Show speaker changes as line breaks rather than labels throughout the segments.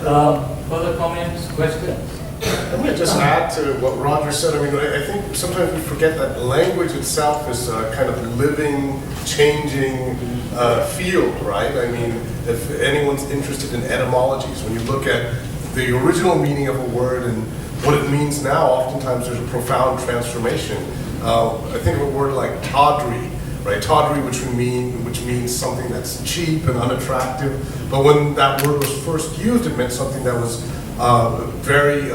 Further comments, questions?
I'm going to just add to what Rodger said. I mean, I think sometimes we forget that language itself is a kind of living, changing field, right? I mean, if anyone's interested in etymologies, when you look at the original meaning of a word and what it means now, oftentimes there's a profound transformation. I think of a word like tawdry, right? Tawdry, which means something that's cheap and unattractive. But when that word was first used, it meant something that was very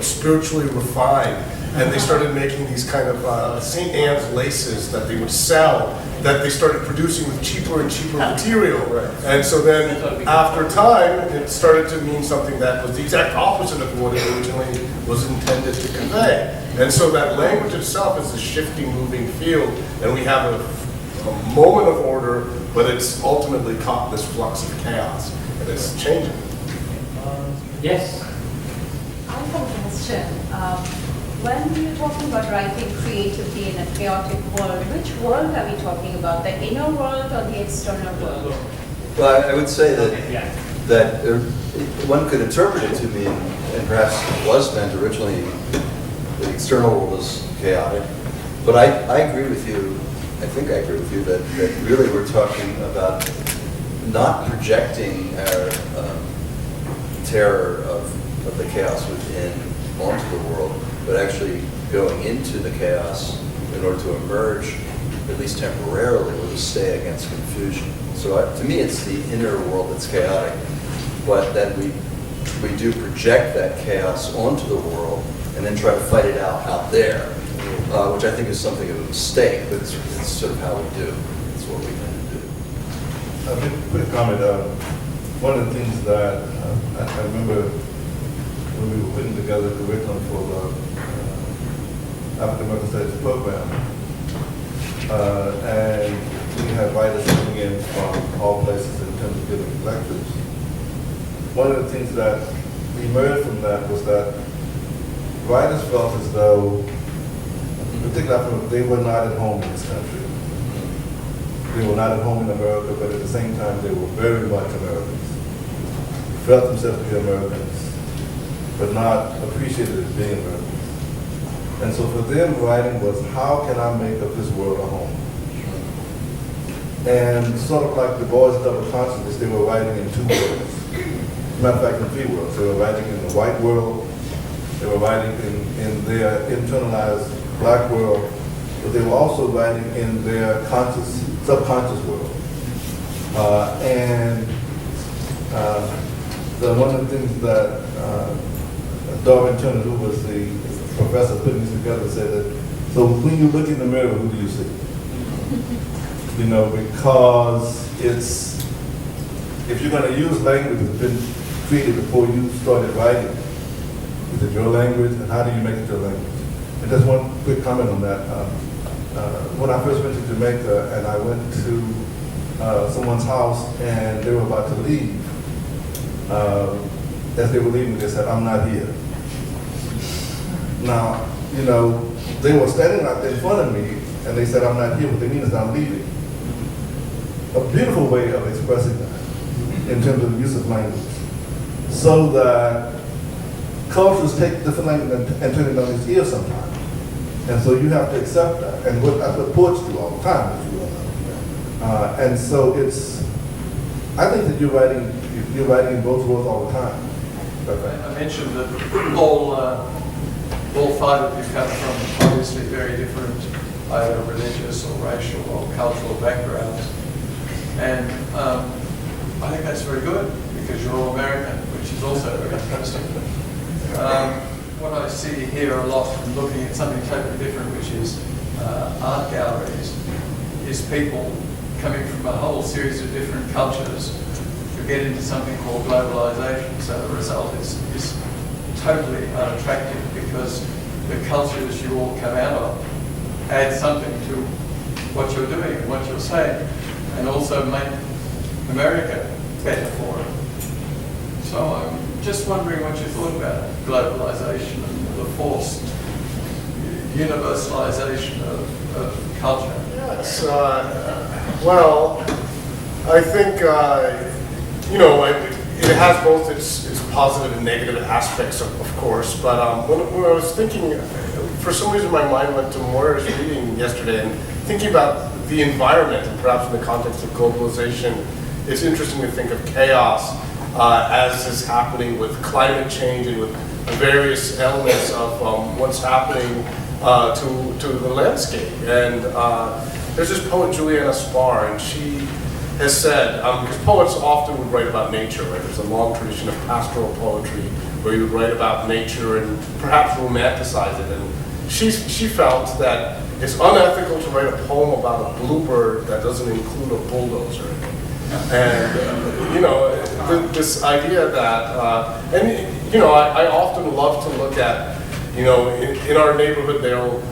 spiritually refined. And they started making these kind of St. Anne's laces that they would sell, that they started producing with cheaper and cheaper material.
Right.
And so then, after time, it started to mean something that was the exact opposite of what it originally was intended to convey. And so that language itself is a shifting, moving field, and we have a moment of order, but it's ultimately caught this flux of chaos, and it's changing.
Yes?
I have a question. When you're talking about writing creatively in a chaotic world, which world are we talking about? The inner world or the external world?
Well, I would say that one could interpret it to mean, and perhaps it was meant originally, the external world was chaotic. But I agree with you, I think I agree with you, that really we're talking about not projecting our terror of the chaos within onto the world, but actually going into the chaos in order to emerge, at least temporarily, or to stay against confusion. So to me, it's the inner world that's chaotic, but then we do project that chaos onto the world and then try to fight it out there, which I think is something of a mistake, but it's sort of how we do. It's what we tend to do.
A quick comment. One of the things that I remember when we were putting together the curriculum for the African American Studies program, and we had writers coming in from all places in terms of giving lectures. One of the things that emerged from that was that writers felt as though, particularly they were not at home in this country. They were not at home in America, but at the same time, they were very much Americans. Felt themselves to be Americans, but not appreciated as being Americans. And so for them, writing was, how can I make of this world a home? And sort of like the boys' double consciousness, they were writing in two worlds. As a matter of fact, in three worlds. They were writing in the white world, they were writing in their internalized black world, but they were also writing in their subconscious world. One of the things that Darwin Turner, who was the professor putting this together, said that, so when you look in the mirror, who do you see? You know, because if you're going to use language that's been created before you started writing, is it your language, and how do you make it your language? And just one quick comment on that. When I first went to Jamaica and I went to someone's house and they were about to leave, as they were leaving, they said, "I'm not here." Now, you know, they were standing right there in front of me and they said, "I'm not here." What they mean is I'm leaving. A beautiful way of expressing that in terms of the use of language. So that cultures take different language and turn it on its ear sometimes. And so you have to accept that. And that's what poets do all the time, as you well know. And so I think that you're writing in both worlds all the time.
I mentioned that all five of you come from obviously very different either religious or racial or cultural backgrounds. And I think that's very good because you're all American, which is also very interesting. What I see here a lot from looking at something totally different, which is art galleries, is people coming from a whole series of different cultures to get into something called globalization. So the result is totally unattractive because the cultures you all come out of add something to what you're doing and what you're saying, and also make America better for it. So I'm just wondering what you thought about globalization and the forced universalization of culture.
Yes, well, I think, you know, it has both its positive and negative aspects, of course. But when I was thinking, for some reason my mind went to Moira's reading yesterday, and thinking about the environment, and perhaps in the context of globalization, it's interesting to think of chaos as is happening with climate change and with the various elements of what's happening to the landscape. And there's this poet, Juliana Spar, and she has said, because poets often would write about nature, right? There's a long tradition of pastoral poetry where you would write about nature and perhaps romanticize it. And she felt that it's unethical to write a poem about a bluebird that doesn't include a bulldozer in it. And, you know, this idea that, and, you know, I often love to look at, you know, in our neighborhood, they'll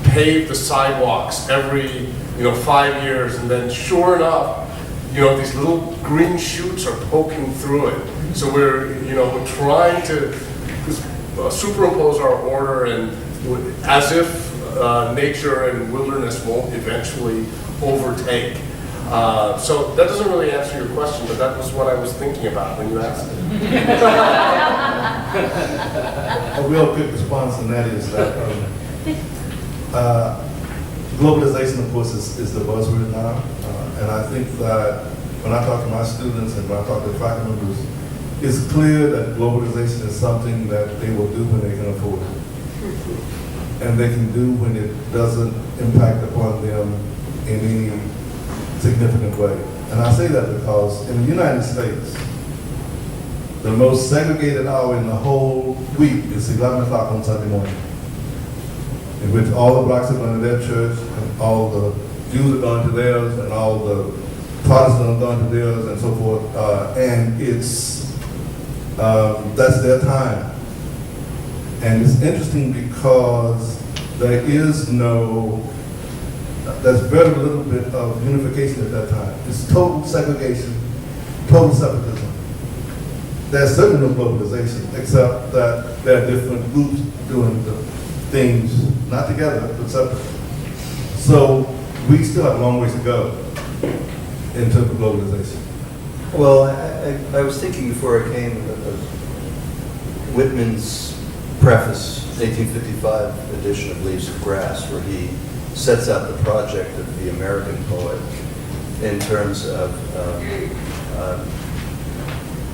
pave the sidewalks every, 5 years, and then sure enough, these little green shoots are poking through it. So we're trying to superimpose our order, and as if nature and wilderness won't eventually overtake. So that doesn't really answer your question, but that was what I was thinking about when you asked it.
A real quick response, and that is that globalization, of course, is the buzzword now. And I think that when I talk to my students and when I talk to faculty members, it's clear that globalization is something that they will do when they can afford it. And they can do when it doesn't impact upon them in any significant way. And I say that because in the United States, the most segregated hour in the whole week is 11 o'clock on Sunday morning, in which all the blacks are going to their church, and all the Jews are going to theirs, and all the Protestants are going to theirs, and so forth. And it's, that's their time. And it's interesting because there's very little bit of unification at that time. It's total segregation, total separatism. There's certainly no globalization, except that there are different groups doing the things, not together, but separate. So we still have a long ways to go in terms of globalization.
Well, I was thinking before I came of Whitman's preface, 1855 edition of Leaves of Grass, where he sets out the project of the American poet in terms of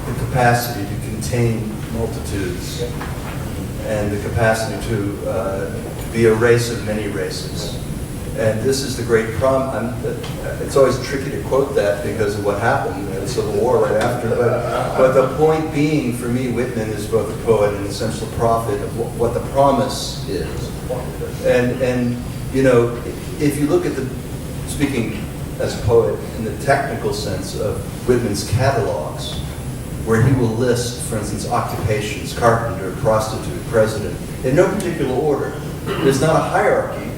the capacity to contain multitudes and the capacity to be a race of many races. And this is the great problem. It's always tricky to quote that because of what happened in the Civil War right after. But the point being, for me, Whitman is both a poet and an essential prophet of what the promise is. And if you look at speaking as a poet in the technical sense of Whitman's catalogs, where he will list, for instance, occupations, carpenter, prostitute, president, in no particular order. There's not a hierarchy.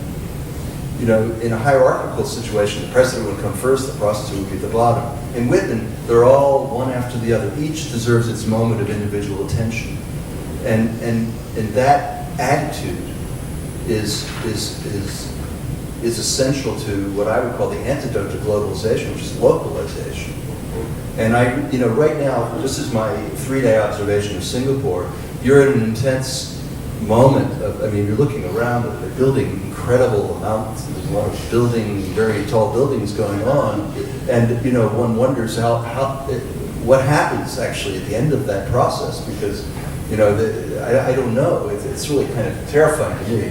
In a hierarchical situation, the president would come first, the prostitute would be at the bottom. In Whitman, they're all one after the other. Each deserves its moment of individual attention. And that attitude is essential to what I would call the antidote to globalization, which is localization. And right now, this is my 3-day observation of Singapore. You're in an intense moment of, you're looking around, they're building incredible amounts. There's a lot of very tall buildings going on. And, one wonders what happens actually at the end of that process, because, I don't know. It's really kind of terrifying to me.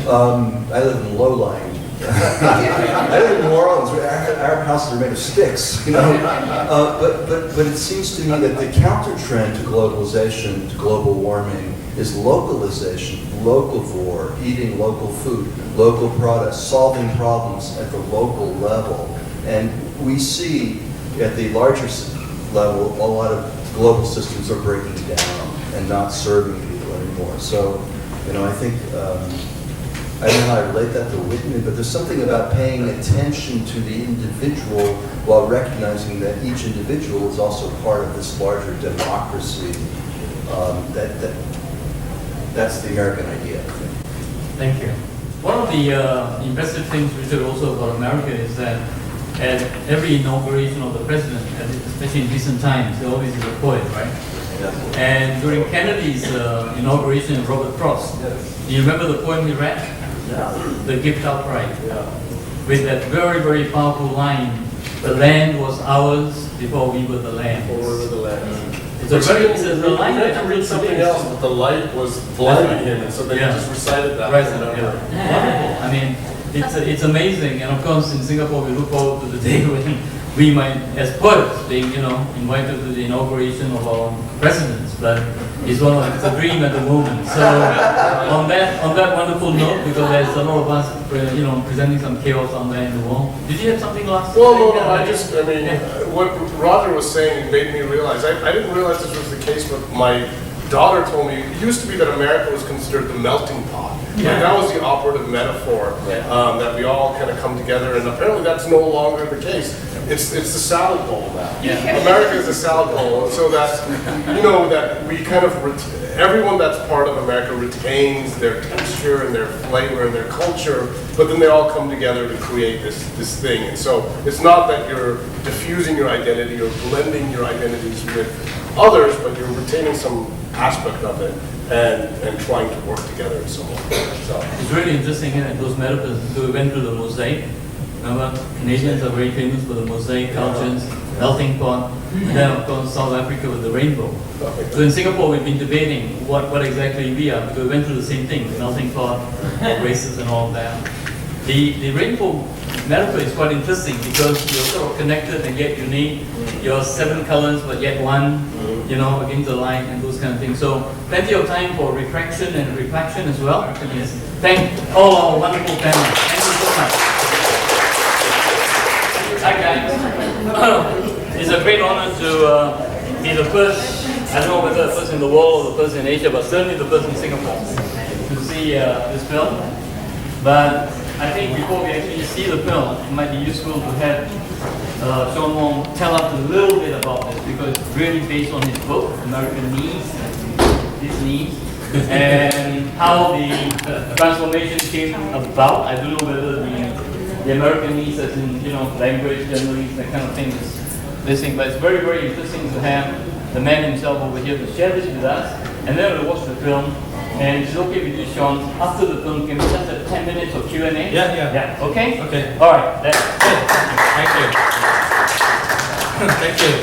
I live in low-lying. I live in New Orleans, where our houses are made of sticks, but it seems to me that the counter-trend to globalization, to global warming, is localization, locavore, eating local food, local products, solving problems at the local level. And we see at the larger level, a lot of global systems are breaking down and not serving people anymore. So, I think, I don't know how to relate that to Whitman, but there's something about paying attention to the individual while recognizing that each individual is also part of this larger democracy. That's the American idea, I think.
Thank you. One of the impressive things we said also about America is that at every inauguration of the president, and especially in recent times, there always is a poet, right? And during Kennedy's inauguration of Robert Frost, do you remember the poem he read? The Gift Outright. With that very, very powerful line, the land was ours before we were the land. It's a very, it's a line
He had
that
to read something else, but the light was blinding him, and so they
Yeah.
just recited that.
Right,
over and over.
yeah. I mean, it's amazing, and of course in Singapore we look forward to the day when we might, as poets, being invited to the inauguration of our presidents. But it's a dream at the moment. So on that wonderful note, because there's a lot of us, presenting some chaos on there in the world. Did you have something last?
Well, no, what Rodger was saying made me realize, I didn't realize this was the case, but my daughter told me, it used to be that America was considered the melting pot.
Yeah.
Like, that was the operative metaphor, that we all kind of come together, and apparently that's no longer the case. It's the salad bowl now.
Yeah.
America is a salad bowl, so that, that we kind of, everyone that's part of America retains their texture and their flavor and their culture, but then they all come together to create this thing. And so it's not that you're diffusing your identity or blending your identities with others, but you're retaining some aspect of it and trying to work together in some way. So.
It's really interesting, those metaphors. So we went through the mosaic. Remember, Canadians are very famous for the mosaic cultures, melting pot, and then of course South Africa with the rainbow. So in Singapore we've been debating what exactly we are, because we went through the same thing, the melting pot, races and all that. The rainbow metaphor is quite interesting because you're sort of connected and yet unique. You're 7 colors but yet one, against the light and those kind of things. So plenty of time for reflection and reflection as well. Yes. Thank all our wonderful panel. Thank you so much. Hi guys. It's a great honor to be the first, I don't know whether the first in the world or the first in Asia, but certainly the first in Singapore to see this film. But I think before we actually see the film, it might be useful to have Shawn Wong tell us a little bit about this, because it's really based on his book, American Needs, These Needs, and how the transformation came about. I don't know whether the American needs, as in language, generally, that kind of thing is this thing. But it's very, very interesting to have the man himself over here to share this with us, and then we'll watch the film. And it's okay with you, Shawn. After the film, can we just have 10 minutes of Q&A? Yeah. Okay.
Okay.
All right. That's good.
Thank you.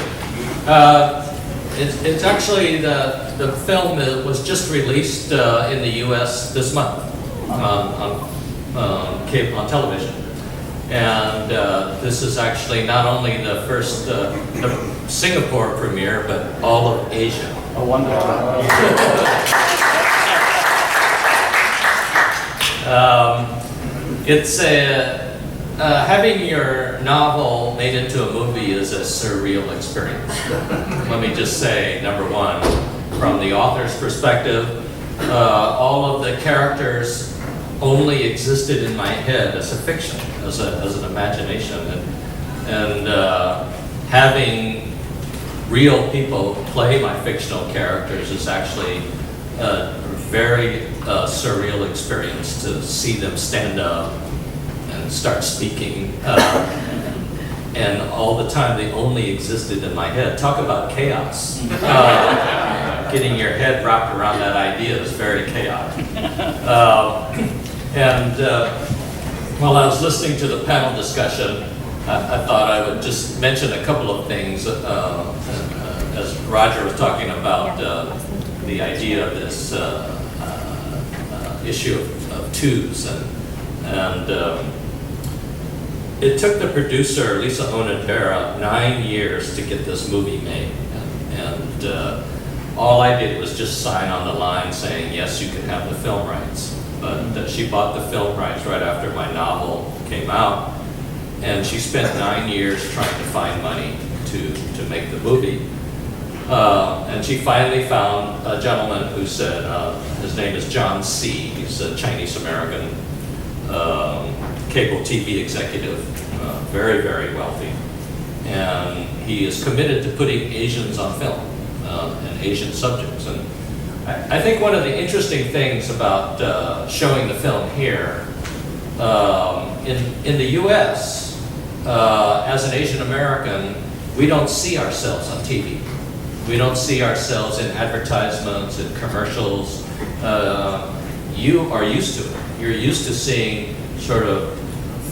It's actually the film was just released in the U.S. this month on television, and this is actually not only the first the Singapore premiere, but all of Asia.
Oh, wonderful.
It's having your novel made into a movie is a surreal experience. Let me just say, number one, from the author's perspective, all of the characters only existed in my head as a fiction, as an imagination, and having real people play my fictional characters is actually very surreal experience to see them stand up and start speaking. And all the time they only existed in my head. Talk about chaos. Getting your head wrapped around that idea is very chaotic. While I was listening to the panel discussion, I thought I would just mention a couple of things as Rodger was talking about the idea of this issue of twos, and it took the producer Lisa Onodera 9 years to get this movie made, and all I did was just sign on the line saying yes, you can have the film rights. But she bought the film rights right after my novel came out, and she spent 9 years trying to find money to make the movie. And she finally found a gentleman who said, his name is John C. He's a Chinese-American cable TV executive, very, very wealthy. And he is committed to putting Asians on film and Asian subjects. And I think one of the interesting things about showing the film here, in the US, as an Asian American, we don't see ourselves on TV. We don't see ourselves in advertisements and commercials. You are used to it. You're used to seeing sort of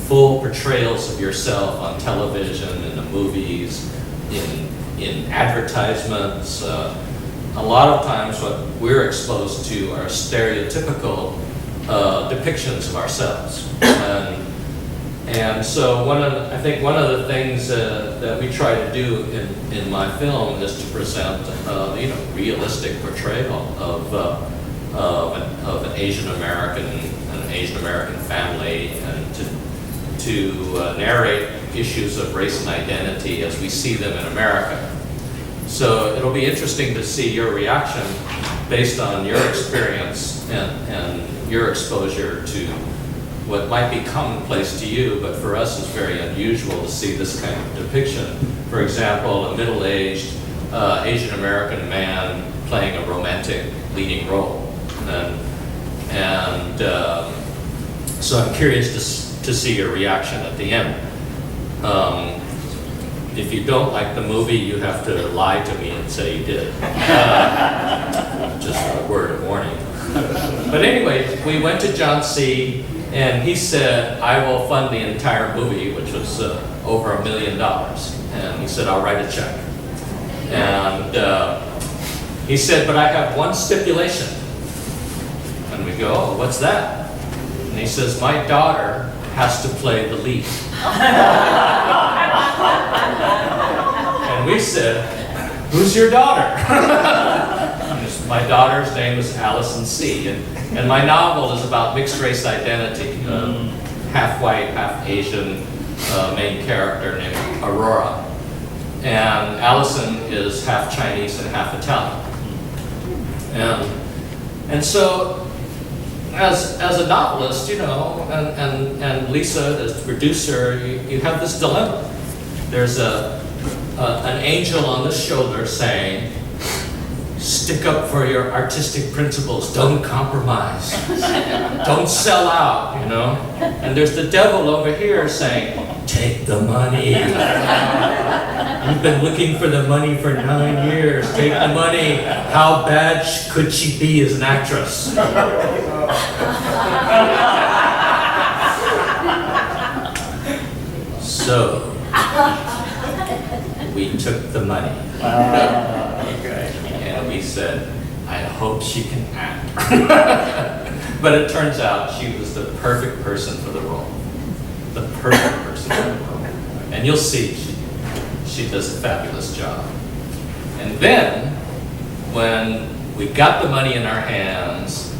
full portrayals of yourself on television, in the movies, in advertisements. A lot of times what we're exposed to are stereotypical depictions of ourselves. And so I think one of the things that we try to do in my film is to present realistic portrayal of an Asian American family, and to narrate issues of race and identity as we see them in America. So it'll be interesting to see your reaction based on your experience and your exposure to what might be commonplace to you, but for us is very unusual to see this kind of depiction. For example, a middle-aged Asian American man playing a romantic leading role. So I'm curious to see your reaction at the end. If you don't like the movie, you have to lie to me and say you did. Just a word of warning. But anyway, we went to John C., and he said, I will fund the entire movie, which was over $1 million. And he said, I'll write a check. And he said, but I have one stipulation. And we go, oh, what's that? And he says, my daughter has to play the lead. And we said, who's your daughter? My daughter's name is Allison C. And my novel is about mixed race identity, half white, half Asian main character named Aurora. And Allison is half Chinese and half Italian. And so, as a novelist, and Lisa, as the producer, you have this dilemma. There's an angel on the shoulder saying, stick up for your artistic principles, don't compromise, don't sell out, And there's the devil over here saying, take the money. You've been looking for the money for 9 years, take the money. How bad could she be as an actress? So, we took the money. And we said, I hope she can act. But it turns out she was the perfect person for the role. The perfect person for the role. And you'll see, she does a fabulous job. And then, when we got the money in our hands,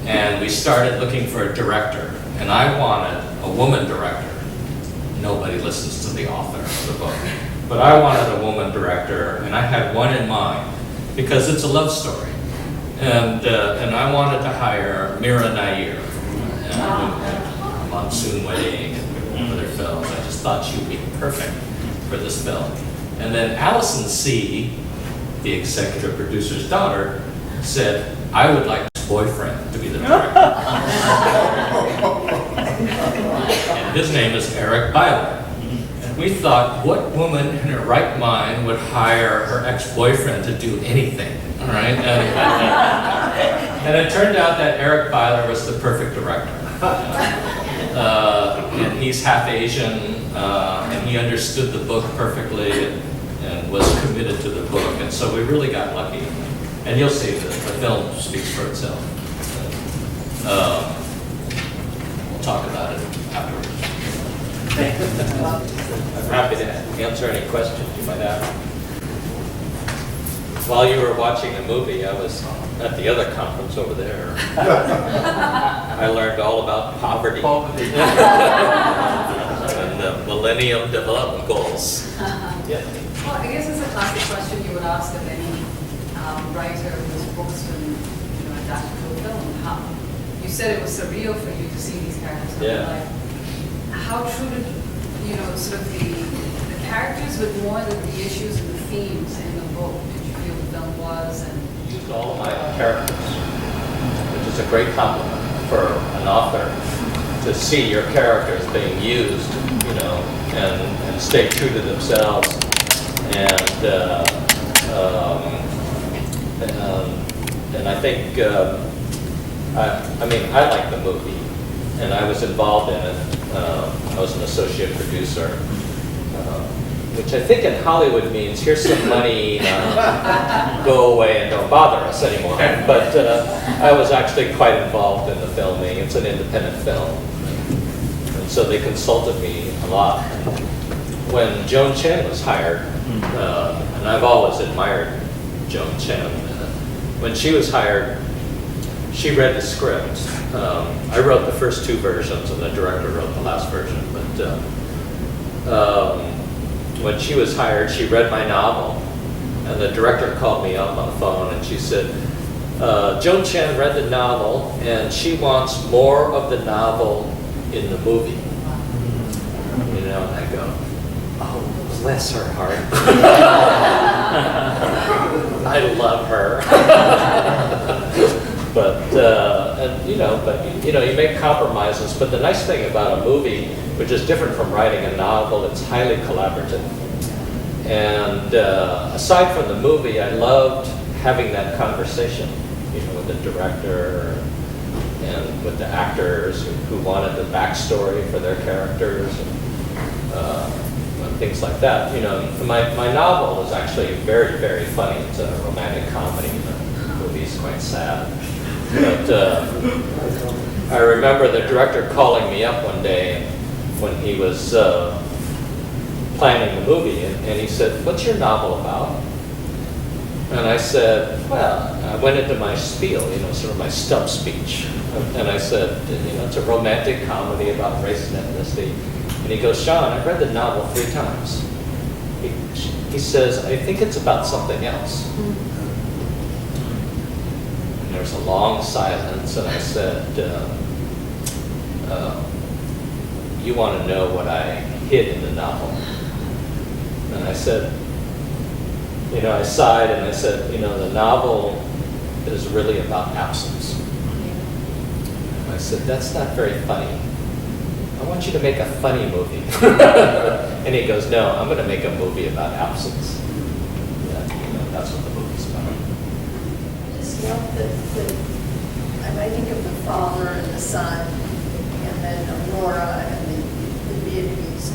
and we started looking for a director, and I wanted a woman director. Nobody listens to the author of the book. But I wanted a woman director, and I had one in mind, because it's a love story. And I wanted to hire Mira Nair, Monsoon Wedding, and other films. I just thought she would be perfect for this film. And then Allison C., the executive producer's daughter, said, I would like his boyfriend to be the director. And his name is Eric Byler. And we thought, what woman in her right mind would hire her ex-boyfriend to do anything, all right? And it turned out that Eric Byler was the perfect director. And he's half Asian, and he understood the book perfectly and was committed to the book. And so we really got lucky. And you'll see that the film speaks for itself. We'll talk about it afterwards.
I'm happy to answer any questions you might have. While you were watching the movie, I was at the other conference over there. I learned all about poverty. And the Millennium Development Goals. Yeah.
Well, I guess it's a classic question you would ask of any writer whose books been adapted to a film. You said it was surreal for you to see these characters come to life. How true did sort of the characters, but more the issues and the themes in the book did you feel the film was? And
used all of my characters, which is a great compliment for an author. to see your characters being used, you know, and stay true to themselves. And I think, I mean, I like the movie, and I was involved in it. I was an associate producer, which I think in Hollywood means here's some money, go away and don't bother us anymore. But I was actually quite involved in the filming. It's an independent film, and so they consulted me a lot. When Joan Chen was hired, and I've always admired Joan Chen, when she was hired, she read the script. I wrote the first 2 versions, and the director wrote the last version. But when she was hired, she read my novel, and the director called me up on the phone, and she said, Joan Chen read the novel, and she wants more of the novel in the movie. You know, and I go, oh, bless her heart. I love her. But you make compromises. But the nice thing about a movie, which is different from writing a novel, it's highly collaborative. And aside from the movie, I loved having that conversation, you know, with the director and with the actors who wanted the backstory for their characters and things like that. You know, my novel is actually very, very funny. It's a romantic comedy. The movie's quite sad. But I remember the director calling me up one day when he was planning the movie, and he said, "What's your novel about?" And I said, well, I went into my spiel, you know, sort of my stump speech. And I said, you know, it's a romantic comedy about race and ethnicity. And he goes, Shawn, I've read the novel 3 times. He says, I think it's about something else. And there was a long silence, and I said, you want to know what I hid in the novel? And I said, you know, I sighed and I said, you know, the novel is really about absence. And I said, that's not very funny. I want you to make a funny movie. And he goes, no, I'm going to make a movie about absence. Yeah, you know, that's what the movie's about.
I just love that I think of the father and the son, and then Aurora and the Vietnamese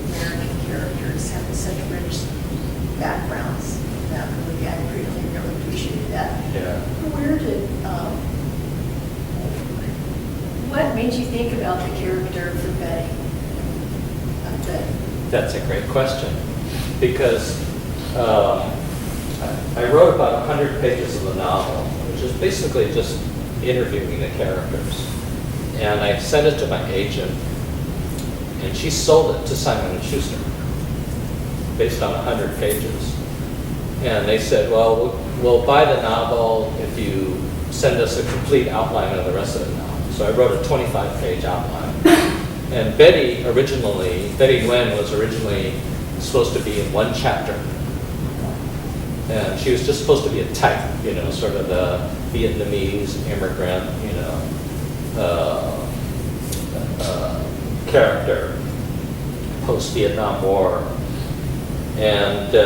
American characters have such rich backgrounds in that movie. I really appreciated that.
Yeah.
Where did, what made you think about the character for Betty?
That's a great question, because I wrote about 100 pages of the novel, which is basically just interviewing the characters. And I sent it to my agent, and she sold it to Simon & Schuster, based on 100 pages. And they said, well, we'll buy the novel if you send us a complete outline of the rest of the novel. So I wrote a 25-page outline. And Betty Nguyen was originally supposed to be in 1 chapter. And she was just supposed to be a type, you know, sort of the Vietnamese immigrant, you know, character, post-Vietnam War. And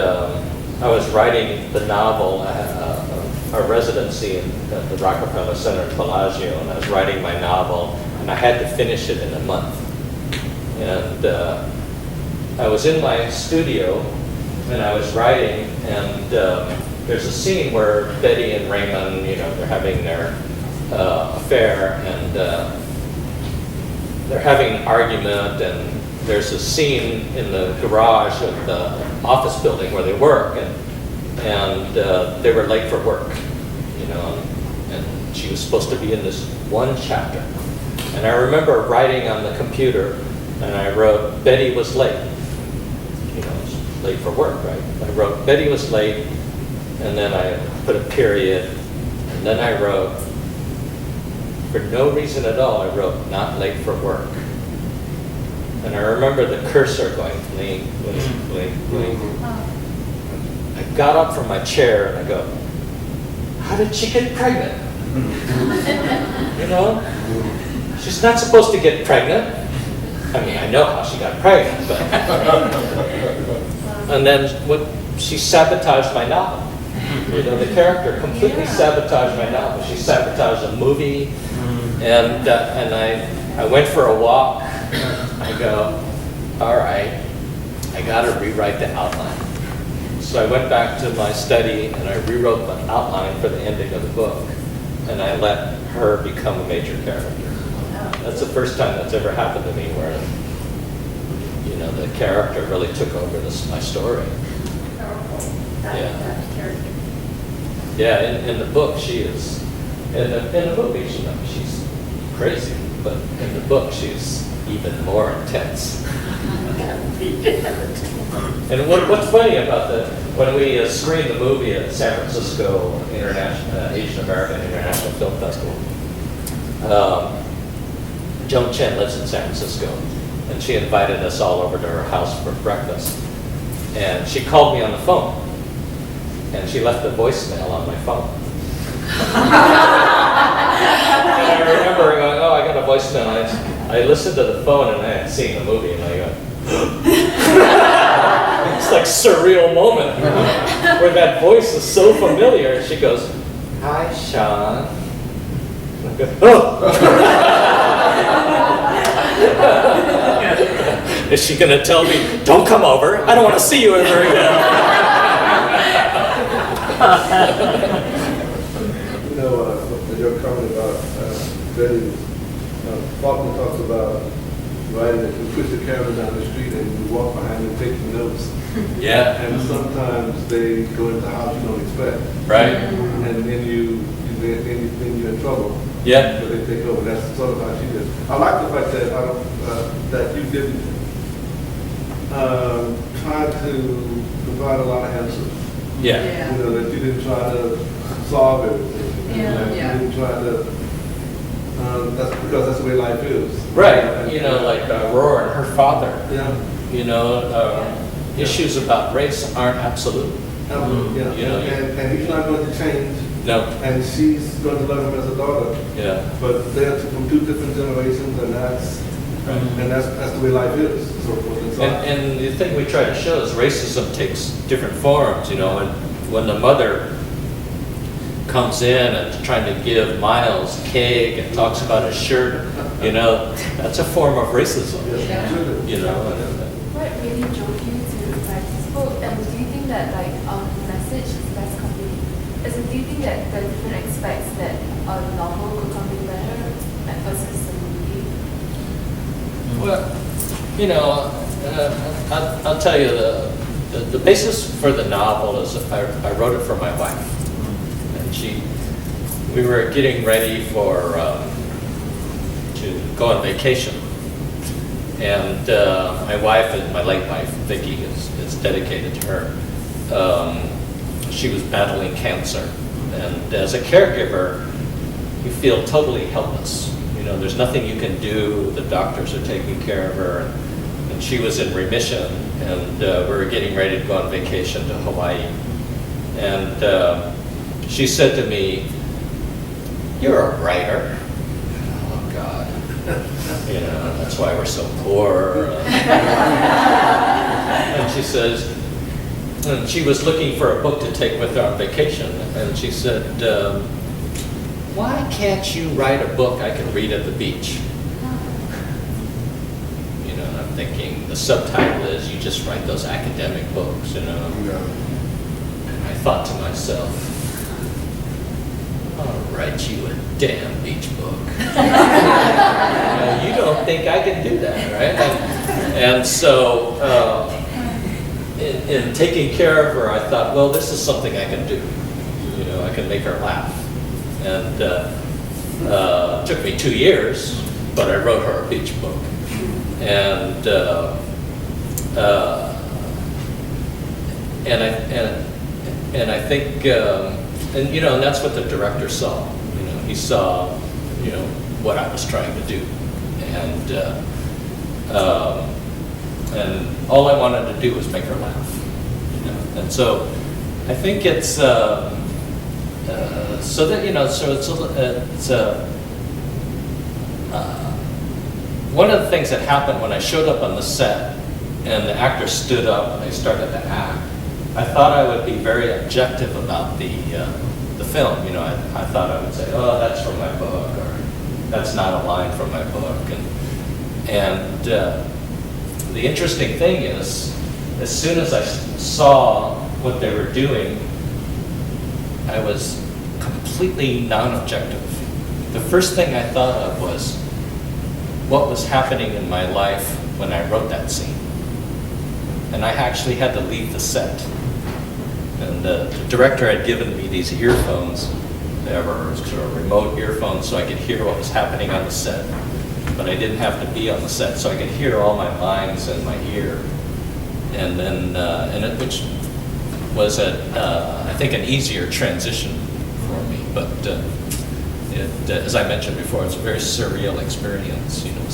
I was writing the novel, a residency at the Rockefeller Center at Bellagio, and I was writing my novel, and I had to finish it in a month. And I was in my studio, and I was writing, and there's a scene where Betty and Raymond, you know, they're having their affair, and they're having an argument, and there's a scene in the garage of the office building where they work, and they were late for work, you know, and she was supposed to be in this 1 chapter. And I remember writing on the computer, and I wrote, Betty was late. You know, late for work, right? I wrote, Betty was late, and then I put a period, and then I wrote, for no reason at all, I wrote, not late for work. And I remember the cursor going, blink, blink, blink, blink. I got up from my chair, and I go, how did she get pregnant? You know? she's not supposed to get pregnant. I mean, I know how she got pregnant, but. And then she sabotaged my novel. You know, the character completely sabotaged my novel. She sabotaged a movie, and I went for a walk. I go, all right, I got to rewrite the outline. So I went back to my study and I rewrote the outline for the ending of the book, and I let her become a major character. That's the first time that's ever happened to me, where, you know, the character really took over my story.
That character.
Yeah, in the book she is, in the movie she's crazy, but in the book she's even more intense. And what's funny about when we screened the movie at San Francisco Asian American International Film Festival, Joan Chen lives in San Francisco, and she invited us all over to her house for breakfast. And she called me on the phone, and she left a voicemail on my phone. And I remember going, oh, I got a voicemail. I listened to the phone, and I had seen the movie, and I go, it's like a surreal moment where that voice is so familiar. And she goes, hi, Shawn. And I go, oh! Is she going to tell me, don't come over? I don't want to see you ever again.
You know, when you're talking about Betty, Faulkner talks about writing that you push the camera down the street and you walk behind and take the notes.
Yeah.
And sometimes they go into how you don't expect.
Right.
And then you're in trouble.
Yeah.
So they take over. That's sort of how she did. I like the fact that that you didn't try to provide a lot of answers.
Yeah.
You know, that you didn't try to solve everything.
Yeah.
You didn't try to. That's because that's the way life is.
Right. You know, like Aurora and her father.
Yeah.
You know, issues about race aren't absolute.
Absolutely. Yeah.
You know,
and he's not going to change.
No.
And she's going to love him as a daughter.
Yeah.
But they're from two different generations, and that's the way life is. So forth and so on.
And the thing we try to show is racism takes different forms. You know, and when the mother comes in and trying to give Miles cake and talks about his shirt, you know, that's a form of racism.
Yes, absolutely.
You know.
What really drove you to write this book? And do you think that the message is best conveyed? Do you think that there are different aspects that a novel could convey better versus a movie?
Well, you know, I'll tell you the basis for the novel is I wrote it for my wife, and we were getting ready to go on vacation, and my wife, and my late wife Vicki, is dedicated to her. She was battling cancer, and as a caregiver, you feel totally helpless. You know, there's nothing you can do. The doctors are taking care of her, and she was in remission, and we were getting ready to go on vacation to Hawaii. And she said to me, "You're a writer." Oh God, you know, that's why we're so poor. And she says, and she was looking for a book to take with her on vacation, and she said, "Why can't you write a book I can read at the beach?" You know, and I'm thinking the subtitle is, "You just write those academic books," you know. And I thought to myself, "I'll write you a damn beach book." You don't think I can do that, right? And so, in taking care of her, I thought, well, this is something I can do. You know, I can make her laugh. And it took me 2 years, but I wrote her a beach book. And I think, and you know, and that's what the director saw. You know, he saw, you know, what I was trying to do, and all I wanted to do was make her laugh. You know, and so I think it's so that, you know, so it's one of the things that happened when I showed up on the set and the actors stood up and they started to act, I thought I would be very objective about the film. You know, I thought I would say, oh, that's from my book, or that's not a line from my book. And the interesting thing is, as soon as I saw what they were doing, I was completely non-objective. The first thing I thought of was what was happening in my life when I wrote that scene. And I actually had to leave the set. And the director had given me these earphones. They were sort of remote earphones so I could hear what was happening on the set. But I didn't have to be on the set, so I could hear all my lines in my ear. And then, which was, I think, an easier transition for me. But as I mentioned before, it's a very surreal experience, you know,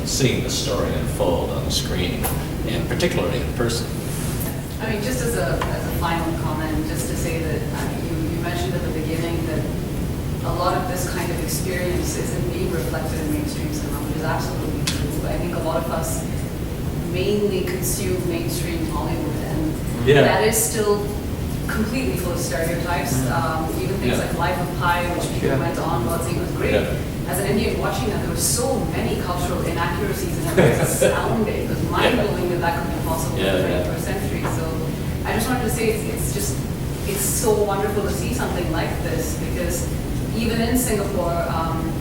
seeing the story unfold on the screen, and particularly in person.
I mean, just as a final comment, just to say that you mentioned at the beginning that a lot of this kind of experience isn't being reflected in mainstream cinema, which is absolutely true. I think a lot of us mainly consume mainstream Hollywood, and that is still completely full of stereotypes. Even things like Life of Pi, which people went on, well, it was great. As an Indian watching that, there were so many cultural inaccuracies, and it was astounding. It was mind-blowing that that could be possible in the 21st century. So I just wanted to say it's so wonderful to see something like this, because even in Singapore,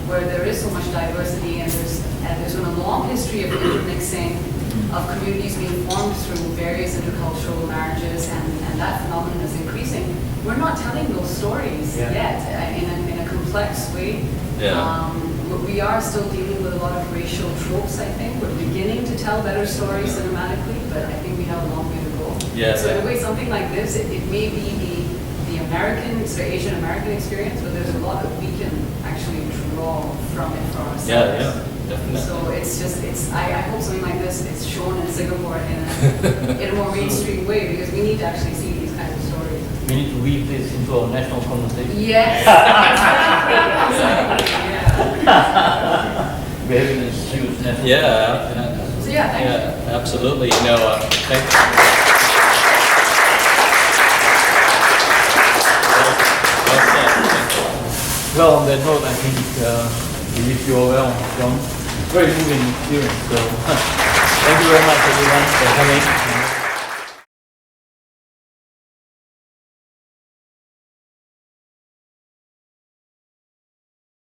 where there is so much diversity and there's been a long history of intermixing, of communities being formed through various intercultural marriages, and that phenomenon is increasing. We're not telling those stories yet in a complex way. We are still dealing with a lot of racial tropes, I think. We're beginning to tell better stories cinematically, but I think we have a long way to go. So in a way, something like this, it may be the American, Asian American experience, but there's a lot that we can actually draw from it for ourselves.
Definitely.
So I hope something like this is shown in Singapore in a more mainstream way, because we need to actually see these kinds of stories.
We need to weave this into our national conversation.
Yes. Exactly.
We're having this huge national conversation.
So thank you.
Absolutely. You know, thank you.
Well, on that note, I think we wish you all well, John. Very moving experience. So thank you very much, everyone, for coming.